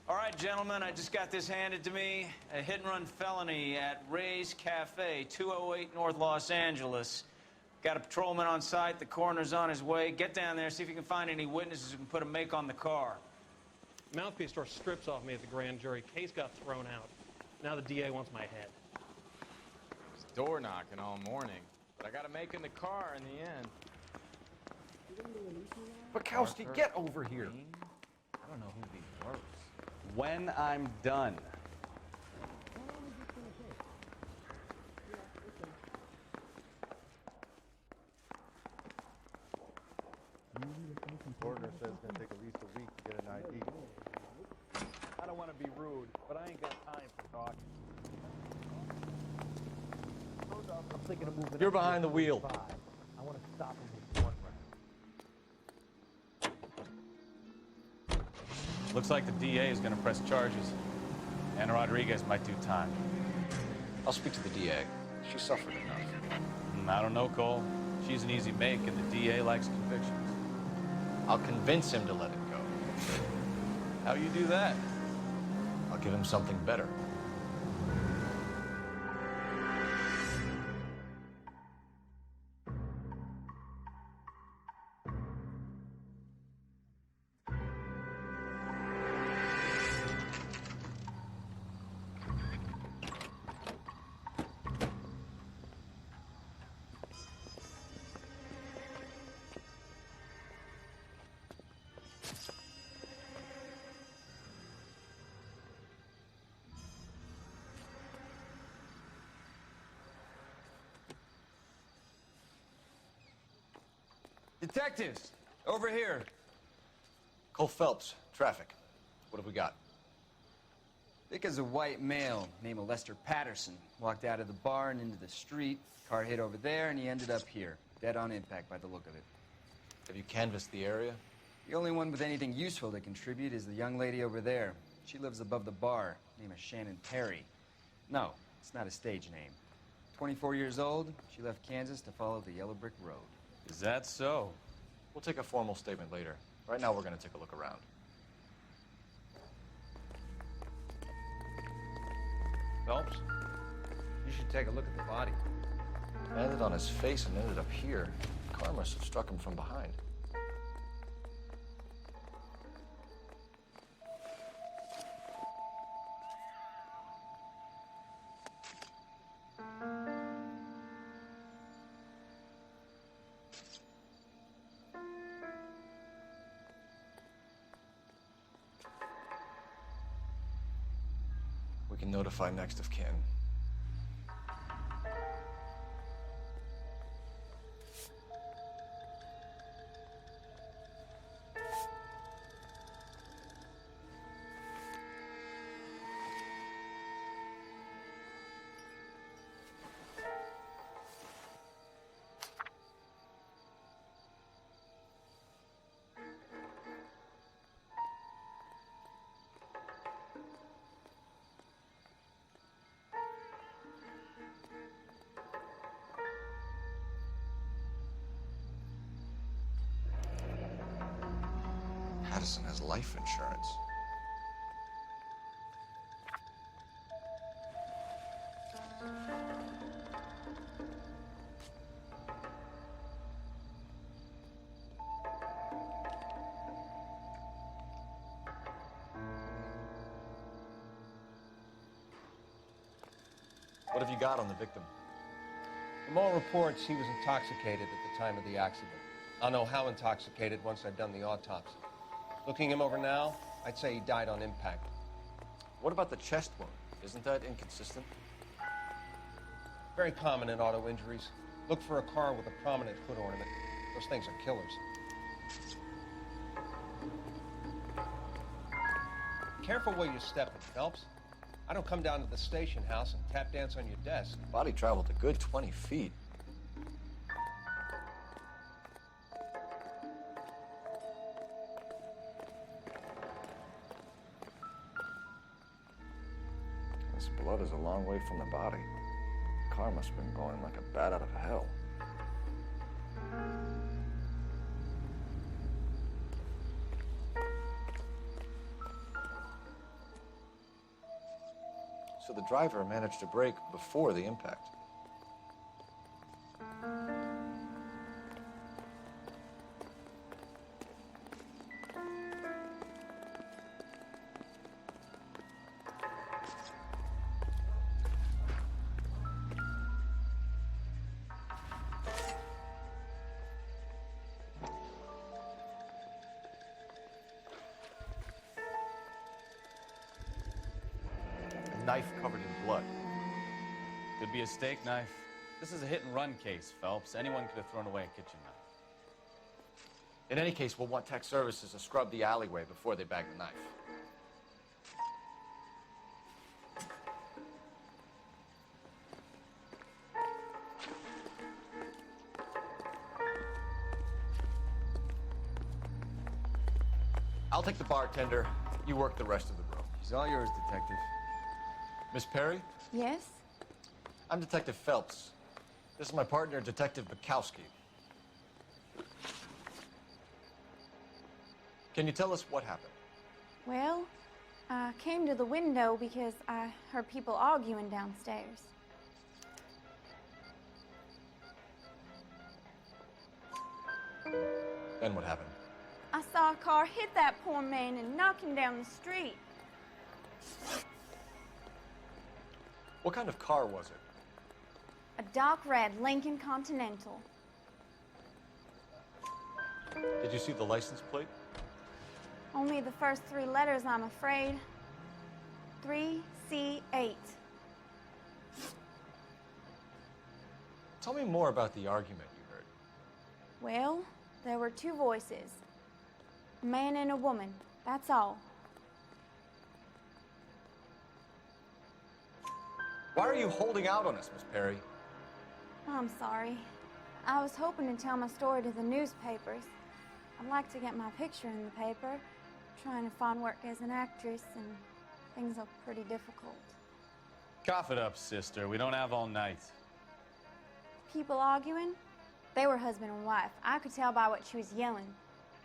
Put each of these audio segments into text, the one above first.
All right, gentlemen, I just got this handed to me. A hit-and-run felony at Ray's Cafe, 208 North Los Angeles. Got a patrolman on site. The coroner's on his way. Get down there, see if you can find any witnesses who can put a make on the car. Mouthpiece tore strips off me at the grand jury. Case got thrown out. Now the DA wants my head. It's door knocking all morning, but I got a make in the car in the end. Bukowski, get over here. I don't know who'd be worse. When I'm done. Coroner says it's gonna take at least a week to get an ID. I don't want to be rude, but I ain't got time for talking. I'm thinking of moving. You're behind the wheel. I want to stop him with one round. Looks like the DA is going to press charges. Anna Rodriguez might do time. I'll speak to the DA. She suffered enough. I don't know, Cole. She's an easy make, and the DA likes convictions. I'll convince him to let it go. How you do that? I'll give him something better. Detectives, over here. Cole Phelps, traffic. What have we got? Thick as a white male, named Lester Patterson. Walked out of the bar and into the street. Car hit over there, and he ended up here. Dead on impact by the look of it. Have you canvassed the area? The only one with anything useful to contribute is the young lady over there. She lives above the bar. Name is Shannon Perry. No, it's not a stage name. 24 years old, she left Kansas to follow the yellow brick road. Is that so? We'll take a formal statement later. Right now, we're going to take a look around. Phelps, you should take a look at the body. Landed on his face and ended up here. Car must have struck him from behind. We can notify next of kin. Patterson has life insurance. What have you got on the victim? From all reports, he was intoxicated at the time of the accident. I'll know how intoxicated once I've done the autopsy. Looking him over now, I'd say he died on impact. What about the chest wound? Isn't that inconsistent? Very common in auto injuries. Look for a car with a prominent hood ornament. Those things are killers. Careful where you're stepping, Phelps. I don't come down to the station house and tap dance on your desk. Body traveled a good 20 feet. This blood is a long way from the body. The car must have been going like a bat out of hell. So the driver managed to brake before the impact. Knife covered in blood. Could be a steak knife. This is a hit-and-run case, Phelps. Anyone could have thrown away a kitchen knife. In any case, we'll want tech services to scrub the alleyway before they bag the knife. I'll take the bartender. You work the rest of the room. He's all yours, Detective. Miss Perry? Yes? I'm Detective Phelps. This is my partner, Detective Bukowski. Can you tell us what happened? Well, I came to the window because I heard people arguing downstairs. Then what happened? I saw a car hit that poor man and knock him down the street. What kind of car was it? A dark red Lincoln Continental. Did you see the license plate? Only the first 3 letters, I'm afraid. 3C8. Tell me more about the argument you heard. Well, there were 2 voices. A man and a woman, that's all. Why are you holding out on us, Miss Perry? I'm sorry. I was hoping to tell my story to the newspapers. I'd like to get my picture in the paper. Trying to find work as an actress, and things look pretty difficult. Cough it up, sister. We don't have all night. People arguing? They were husband and wife. I could tell by what she was yelling.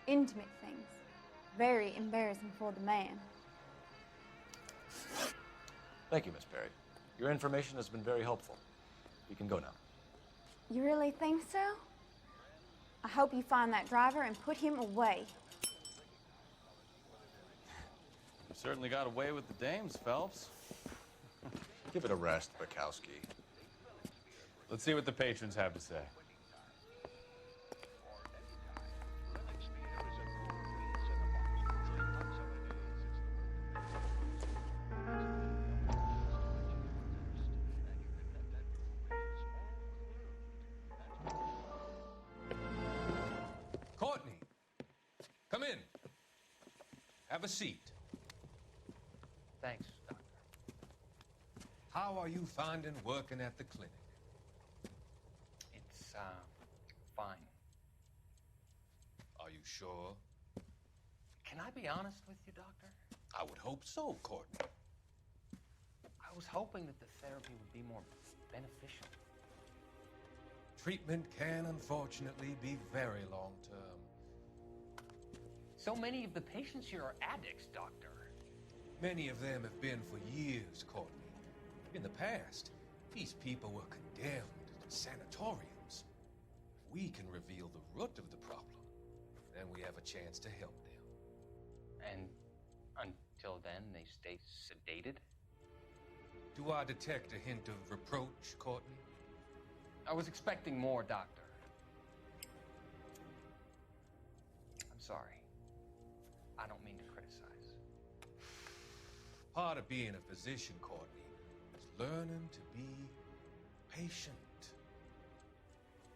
Intimate things. Very embarrassing for the man. Thank you, Miss Perry. Your information has been very helpful. You can go now. You really think so? I hope you find that driver and put him away. You certainly got away with the dames, Phelps. Give it a rest, Bukowski. Let's see what the patrons have to say. Courtney, come in. Have a seat. Thanks, Doctor. How are you finding working at the clinic? It's, fine. Are you sure? Can I be honest with you, Doctor? I would hope so, Courtney. I was hoping that the therapy would be more beneficial. Treatment can unfortunately be very long-term. So many of the patients here are addicts, Doctor. Many of them have been for years, Courtney. In the past, these people were condemned to sanatoriums. If we can reveal the root of the problem, then we have a chance to help them. And until then, they stay sedated? Do I detect a hint of reproach, Courtney? I was expecting more, Doctor. I'm sorry. I don't mean to criticize. Part of being a physician, Courtney, is learning to be patient.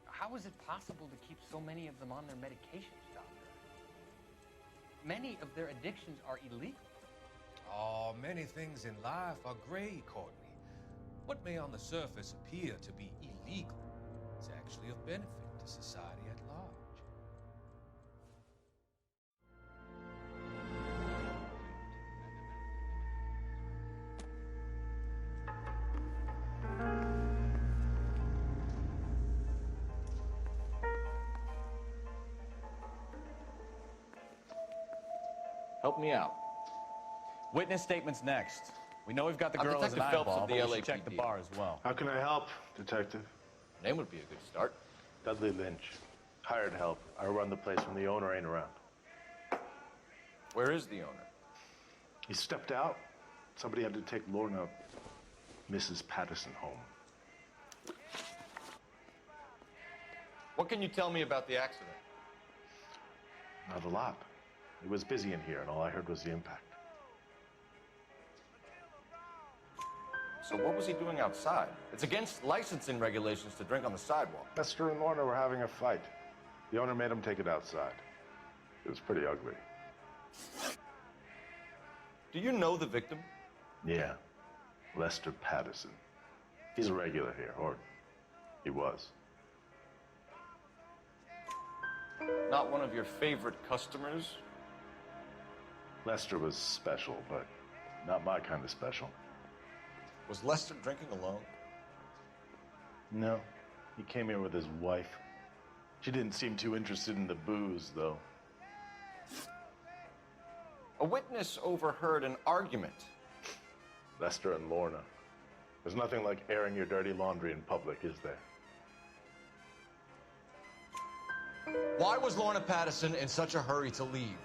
How is it possible to keep so many of them on their medications, Doctor? Many of their addictions are illegal. Oh, many things in life are gray, Courtney. What may on the surface appear to be illegal is actually of benefit to society at large. Help me out. Witness statements next. We know we've got the I'm girl as an Detective Phelps eyeball, of but the we should check the LAPD. bar as well. How can I help, Detective? Your name would be a good start. Dudley Lynch. Hired help. I run the place when the owner ain't around. Where is the owner? He stepped out. Somebody had to take Lorna, Mrs. Patterson, home. What can you tell me about the accident? Not a lot. It was busy in here, and all I heard was the impact. So what was he doing outside? It's against licensing regulations to drink on the sidewalk. Lester and Lorna were having a fight. The owner made him take it outside. It was pretty ugly. Do you know the victim? Yeah. Lester Patterson. He's a regular here, or he was. Not one of your favorite customers? Lester was special, but not my kind of special. Was Lester drinking alone? No. He came here with his wife. She didn't seem too interested in the booze, though. A witness overheard an argument. Lester and Lorna. There's nothing like airing your dirty laundry in public, is there? Why was Lorna Patterson in such a hurry to leave?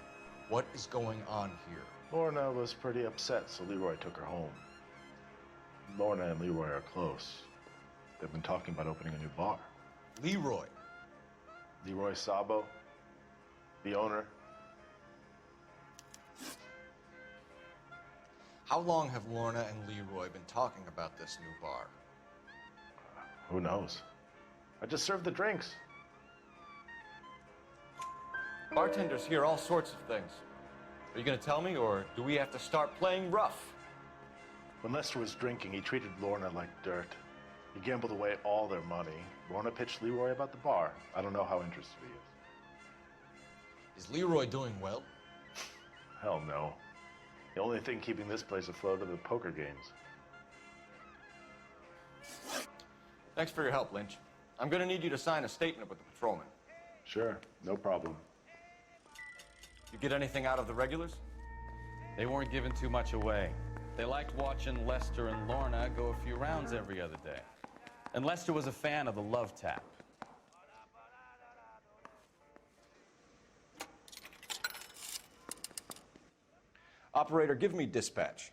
What is going on here? Lorna was pretty upset, so Leroy took her home. Lorna and Leroy are close. They've been talking about opening a new bar. Leroy. Leroy Sabo, the owner. How long have Lorna and Leroy been talking about this new bar? Who knows? I just served the drinks. Bartenders hear all sorts of things. Are you going to tell me, or do we have to start playing rough? When Lester was drinking, he treated Lorna like dirt. He gambled away all their money. Lorna pitched Leroy about the bar. I don't know how interested he is. Is Leroy doing well? Hell no. The only thing keeping this place afloat are the poker games. Thanks for your help, Lynch. I'm going to need you to sign a statement with the patrolman. Sure, no problem. You get anything out of the regulars? They weren't giving too much away. They liked watching Lester and Lorna go a few rounds every other day. And Lester was a fan of the love tap. Operator, give me dispatch.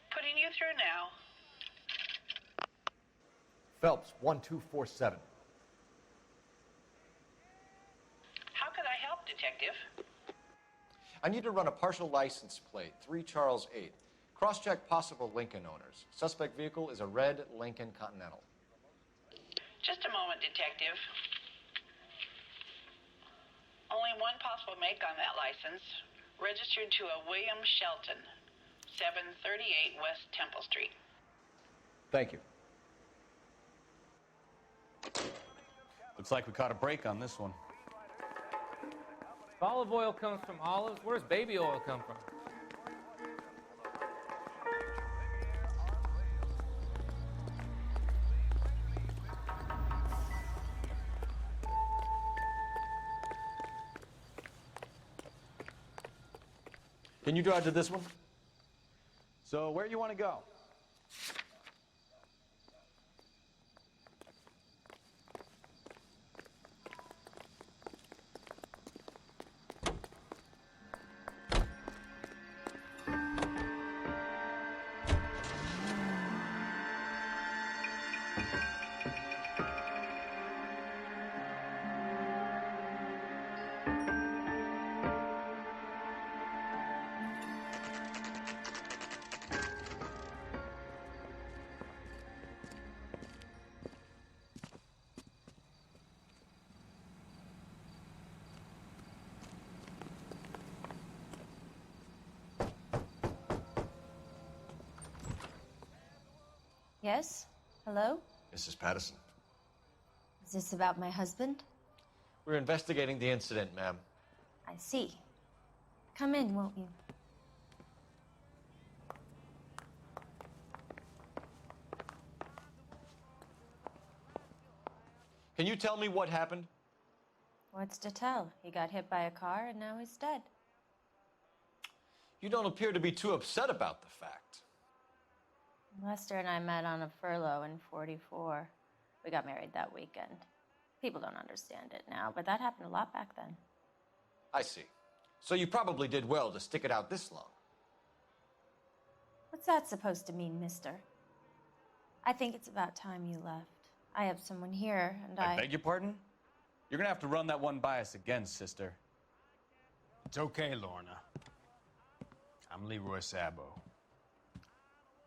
Putting you through now. Phelps, 1247. How could I help, Detective? I need to run a partial license plate, 3 Charles 8. Cross-check possible Lincoln owners. Suspect vehicle is a red Lincoln Continental. Just a moment, Detective. Only one possible make on that license. Registered to a William Shelton, 738 West Temple Street. Thank you. Looks like we caught a break on this one. If olive oil comes from olives, where does baby oil come from? Can you drive to this one? So where you want to go? Yes? Hello? Mrs. Patterson. Is this about my husband? We're investigating the incident, ma'am. I see. Come in, won't you? Can you tell me what happened? What's to tell? He got hit by a car and now he's dead. You don't appear to be too upset about the fact. Lester and I met on a furlough in '44. We got married that weekend. People don't understand it now, but that happened a lot back then. I see. So you probably did well to stick it out this long. What's that supposed to mean, mister? I think it's about time you left. I have someone here, and I beg your pardon? You're gonna have to run that one by us again, sister. It's okay, Lorna. I'm Leroy Sabo.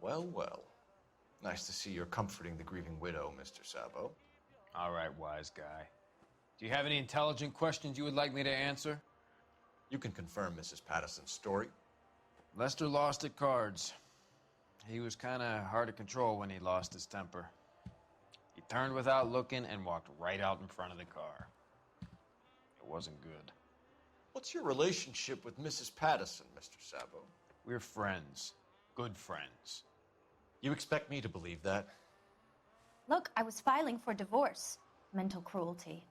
Well, well. Nice to see you're comforting the grieving widow, Mr. Sabo. All right, wise guy. Do you have any intelligent questions you would like me to answer? You can confirm Mrs. Patterson's story. Lester lost at cards. He was kind of hard to control when he lost his temper. He turned without looking and walked right out in front of the car. It wasn't good. What's your relationship with Mrs. Patterson, Mr. Sabo? We're friends. Good friends. You expect me to believe that? Look, I was filing for divorce. Mental cruelty.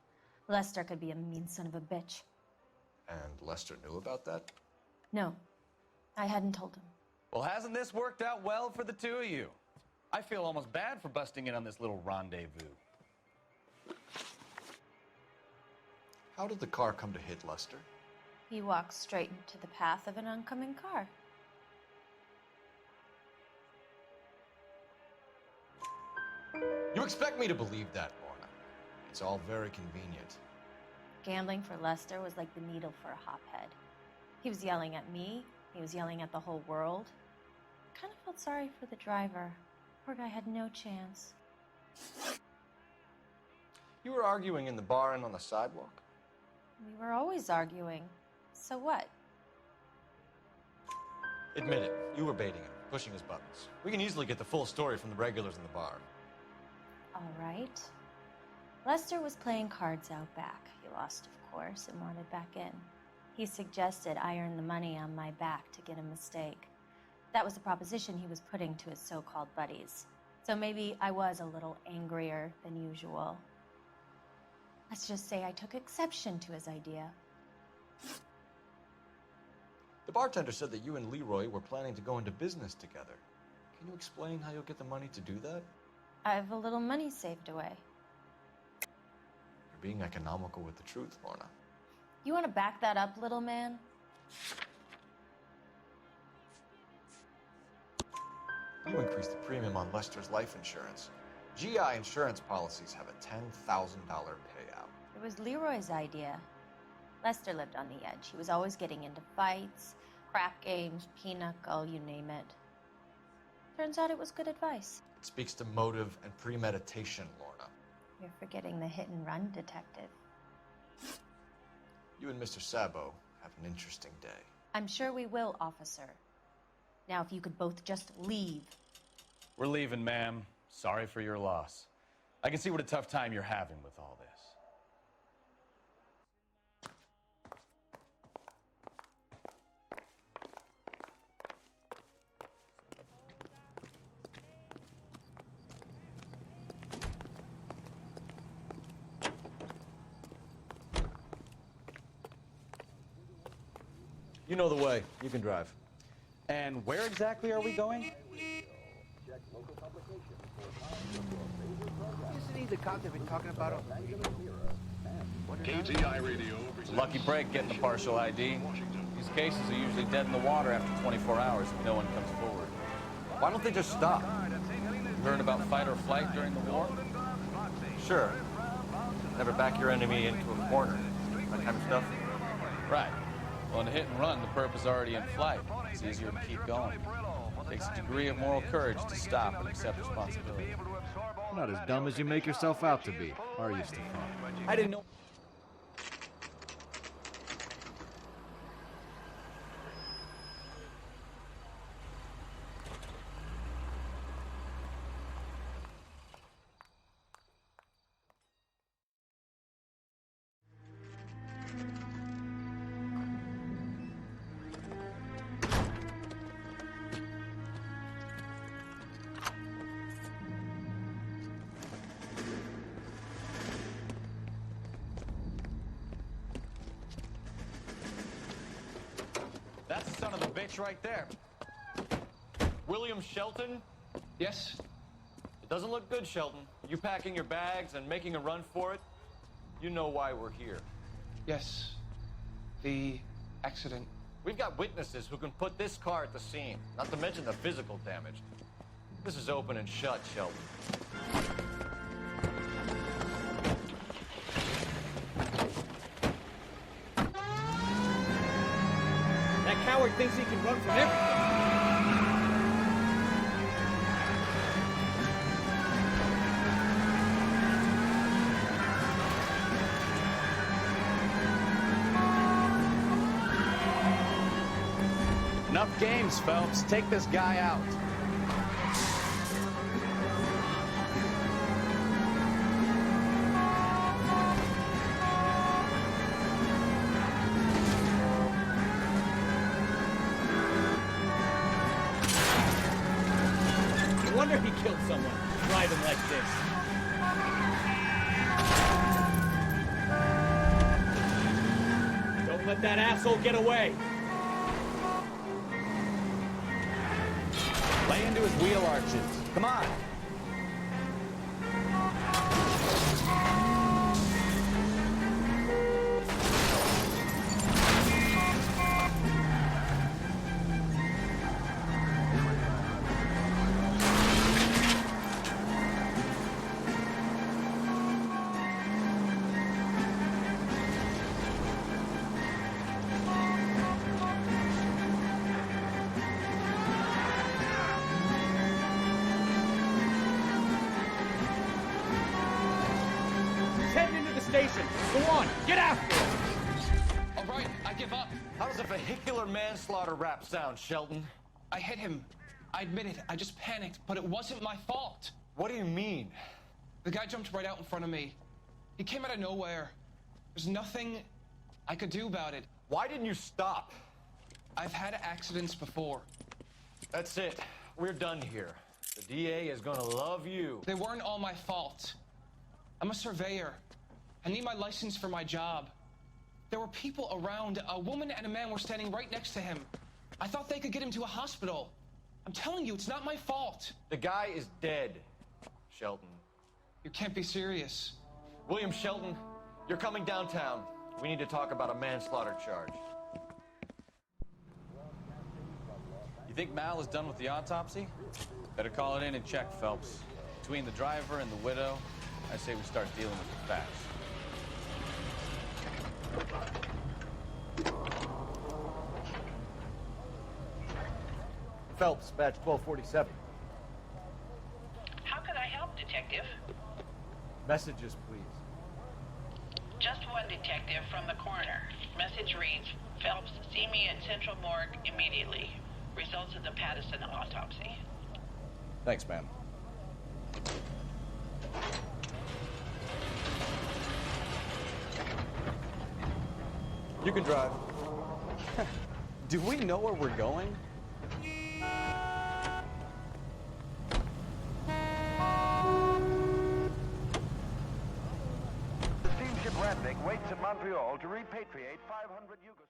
Lester could be a mean son of a bitch. And Lester knew about that? No, I hadn't told him. Well, hasn't this worked out well for the two of you? I feel almost bad for busting in on this little rendezvous. How did the car come to hit Lester? He walked straight into the path of an oncoming car. You expect me to believe that, Lorna. It's all very convenient. Gambling for Lester was like the needle for a hophead. He was yelling at me. He was yelling at the whole world. I kind of felt sorry for the driver. Poor guy had no chance. You were arguing in the bar and on the sidewalk? We were always arguing. So what? Admit it, you were baiting him, pushing his buttons. We can easily get the full story from the regulars in the bar. All right. Lester was playing cards out back. He lost, of course, and wanted back in. He suggested I earn the money on my back to get a mistake. That was the proposition he was putting to his so-called buddies. So maybe I was a little angrier than usual. Let's just say I took exception to his idea. The bartender said that you and Leroy were planning to go into business together. Can you explain how you'll get the money to do that? I have a little money saved away. You're being economical with the truth, Lorna. You want to back that up, little man? You increased the premium on Lester's life insurance. GI insurance policies have a $10,000 payout. It was Leroy's idea. Lester lived on the edge. He was always getting into fights, crap games, pinochle, you name it. Turns out it was good advice. It speaks to motive and premeditation, Lorna. You're forgetting the hit-and-run detective. You and Mr. Sabo have an interesting day. I'm sure we will, officer. Now, if you could both just leave. We're leaving, ma'am. Sorry for your loss. I can see what a tough time you're having with all this. You know the way. You can drive. And where exactly are we going? Isn't he the cop they've been talking about on KTI radio. It's a lucky break getting a partial ID. These cases are usually dead in the water after 24 hours if no one comes forward. Why don't they just stop? You heard about fight or flight during the war? Sure. Never back your enemy into a corner. That kind of stuff. Right. Well, in a hit and run, the perp is already in flight. It's easier to keep going. It takes a degree of moral courage to stop and accept responsibility. Not as dumb as you make yourself out to be, are you, Stefan? I didn't know. son of a bitch right there. William Shelton? Yes? It doesn't look good, Shelton. You packing your bags and making a run for it? You know why we're here. Yes. The accident. We've got witnesses who can put this car at the scene, not to mention the physical damage. This is open and shut, Shelton. That coward thinks he can run from everything. Enough games, Phelps. Take this guy out. No wonder he killed someone driving like this. Don't let that asshole get away. Lay into his wheel arches. Come on. Station. Go on, get after him. All right, I give up. How does a vehicular manslaughter rap sound, Shelton? I hit him. I admit it. I just panicked, but it wasn't my fault. What do you mean? The guy jumped right out in front of me. He came out of nowhere. There's nothing I could do about it. Why didn't you stop? I've had accidents before. That's it. We're done here. The DA is gonna love you. They weren't all my fault. I'm a surveyor. I need my license for my job. There were people around. A woman and a man were standing right next to him. I thought they could get him to a hospital. I'm telling you, it's not my fault. The guy is dead, Shelton. You can't be serious. William Shelton, you're coming downtown. We need to talk about a manslaughter charge. You think Mal is done with the autopsy? Better call it in and check, Phelps. Between the driver and the widow, I say we start dealing with the facts. Phelps, badge 1247. How can I help, Detective? Messages, please. Just one detective from the coroner. Message reads, Phelps, see me at Central Morgue immediately. Results of the Pattison autopsy. Thanks, ma'am. You can drive. Do we know where we're going? The steamship Radnick waits in Montreal to repatriate 500 Yugoslavs.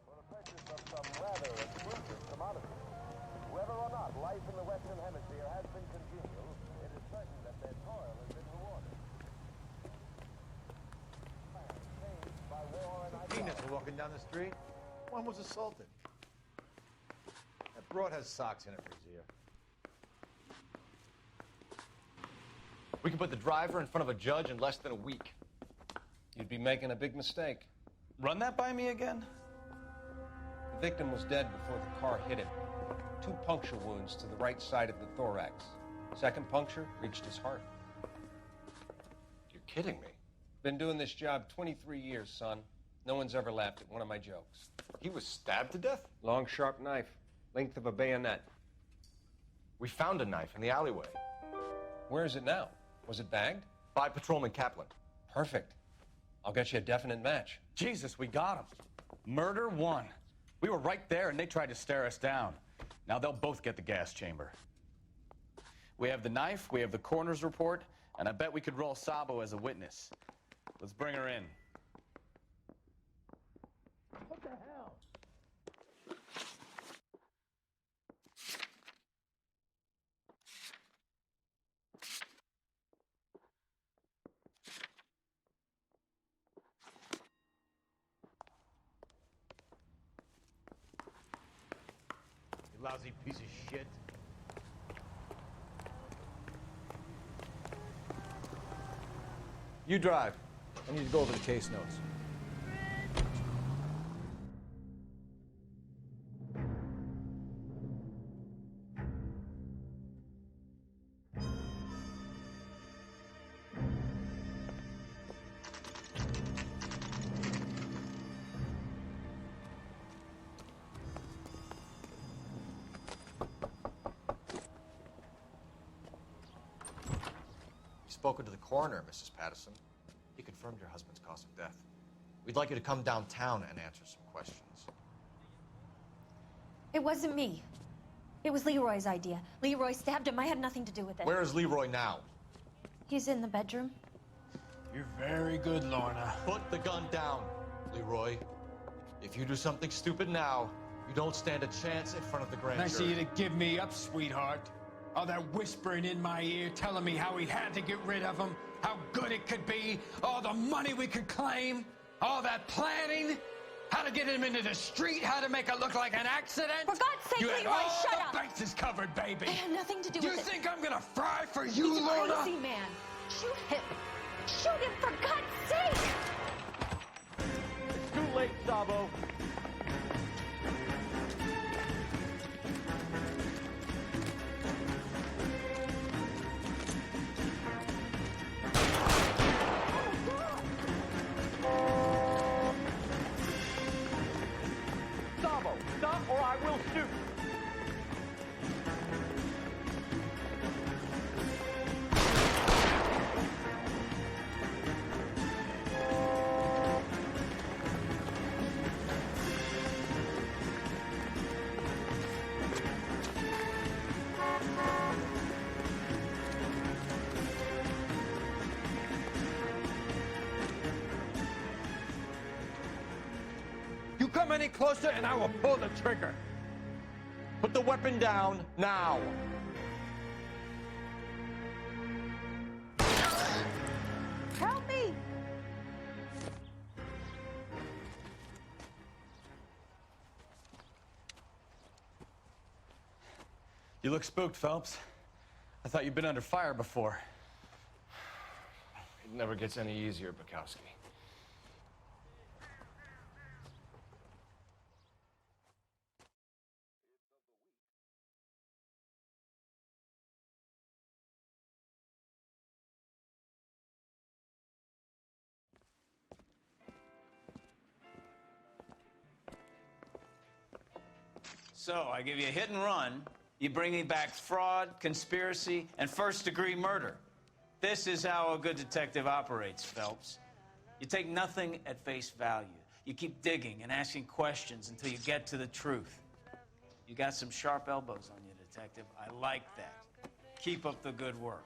For the purchase of some rather exclusive commodities. Whether or not life in the Western Hemisphere has been congenial, it is certain that their toil has been rewarded. Peanuts are walking down the street. One was assaulted. That broad has socks in it for his ear. We can put the driver in front of a judge in less than a week. You'd be making a big mistake. Run that by me again? The victim was dead before the car hit him. 2 puncture wounds to the right side of the thorax. Second puncture reached his heart. You're kidding me. Been doing this job 23 years, son. No one's ever laughed at one of my jokes. He was stabbed to death? Long, sharp knife. Length of a bayonet. We found a knife in the alleyway. Where is it now? Was it bagged? By Patrolman Kaplan. Perfect. I'll get you a definite match. Jesus, we got him. Murder 1. We were right there and they tried to stare us down. Now they'll both get the gas chamber. We have the knife, we have the coroner's report, And I bet we could roll Sabo as a witness. Let's bring her in. What the hell? You lousy piece of shit. You drive. I need to go over the case notes. You've spoken to the coroner, Mrs. Patterson. He confirmed your husband's cause of death. We'd like you to come downtown and answer some questions. It wasn't me. It was Leroy's idea. Leroy stabbed him. I had nothing to do with it. Where is Leroy now? He's in the bedroom. You're very good, Lorna. Put the gun down, Leroy. If you do something stupid now, you don't stand a chance in front of the grand Nice jury. of you to give me up, sweetheart. All that whispering in my ear telling me how we had to get rid of him, how good it could be, all the money we could claim, all that planning, how to get him into the street, how to make it look like an accident. For God's sake, you had Leroy, all shut the up! bases covered, baby. I had nothing to do with it. You think I'm gonna fry for you, He's Lorna? a crazy man. Shoot him. Shoot him, for God's sake! It's too late, Sabo. Sabo, stop or I will shoot. You come any closer and I will pull the trigger. Put the weapon down now. Help me! You look spooked, Phelps. I thought you'd been under fire before. It never gets any easier, Bukowski. So, I give you a hit and run. You bring me back fraud, conspiracy, and first-degree murder. This is how a good detective operates, Phelps. You take nothing at face value. You keep digging and asking questions until you get to the truth. You got some sharp elbows on you, detective. I like that. Keep up the good work.